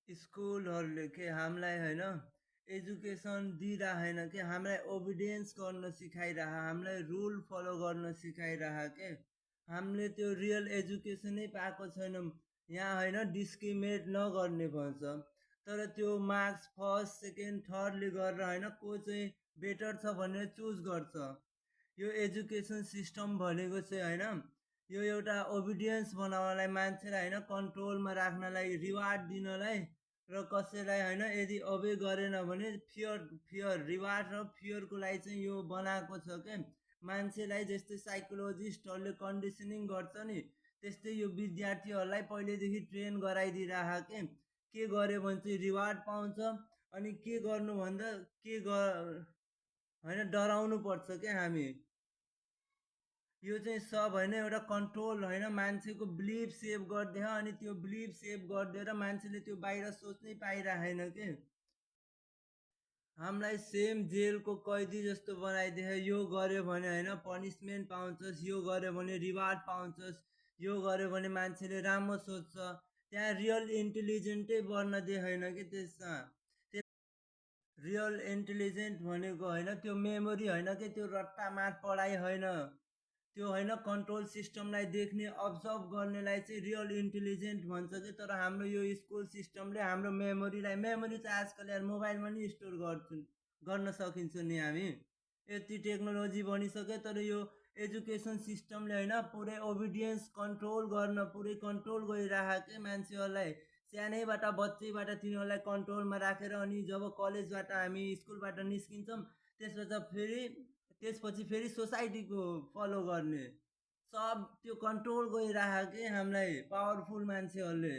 स्कुलहरूले के हामीलाई होइन एजुकेसन दिइरह होइन कि हामीलाई ओबिडियन्स गर्न सिकाइरह, हामीलाई रुल फलो गर्न सिकाइरह के हामीले त्यो रियल एजुकेसनै पाएको छैनौँ। यहाँ होइन डिस्क्रिमिनेट नगर्ने भन्छ। तर त्यो मार्क्स फर्स्ट, सेकेन्ड, थर्डले गरेर होइन को चाहिँ बेटर छ भनेर चुज गर्छ। यो एजुकेसन सिस्टम भनेको चाहिँ होइन यो एउटा ओबिडियन्स बनाउनलाई, मान्छेलाई होइन कन्ट्रोलमा राख्नलाई, रिवार्ड दिनलाई र कसैलाई होइन यदि ओबे गरेन भने फियर फियर रिवार्ड र फियरको लागि चाहिँ यो बनाएको छ के मान्छेलाई। जस्तै साइकोलोजिस्टहरूले कन्डिसनिङ गर्छ नि, त्यस्तै यो विद्यार्थीहरूलाई पहिलेदेखि ट्रेन गराइदिइराख के गर्यो भने चाहिँ रिवार्ड पाउँछ, अनि के गर्नुभन्दा के होइन डराउनु पर्छ क्या हामी। यो चाहिँ सब होइन एउटा कन्ट्रोल होइन मान्छेको बिलिभ सेभ गरिदियो, अनि त्यो बिलिभ सेभ गरिदिएर मान्छेले त्यो बाहिर सोच्नै पाइरहेन के हामीलाई सेम जेलको कैदी जस्तो बनाइदियो। यो गर्यो भने होइन पनिसमेन्ट पाउँछस्, यो गर्यो भने रिवार्ड पाउँछस्, यो गर्यो भने मान्छेले राम्रो सोच्छ। त्यहाँ रियल इन्टेलिजेन्टै बन्न दिएन कि त्यसमा। रियल इन्टेलिजेन्ट भनेको होइन त्यो मेमोरी होइन कि त्यो रट्टामार पढाइ होइन, त्यो होइन कन्ट्रोल सिस्टमलाई देख्ने, अब्जर्भ गर्नेलाई चाहिँ रियल इन्टेलिजेन्ट भन्छ कि। तर हाम्रो यो स्कुल सिस्टमले हाम्रो मेमोरी चाहिँ आजकल यार मोबाइलमा नि स्टोर गर्न सकिन्छ नि हामी। यति टेक्नोलोजी बनिसक्यो, तर यो एजुकेसन सिस्टमले होइन पुरै ओबिडियन्स कन्ट्रोल गर्न पुरै कन्ट्रोल गरिराखेको के मान्छेहरूलाई। सानैबाट बच्चैबाट तिनीहरूलाई कन्ट्रोलमा राखेर अनि जब कलेजबाट हामी स्कुलबाट निस्किन्छौँ त्यसपछि फेरि सोसाइटीको फलो गर्ने सब त्यो कन्ट्रोल गरिराख के हामीलाई पावरफुल मान्छेहरूले।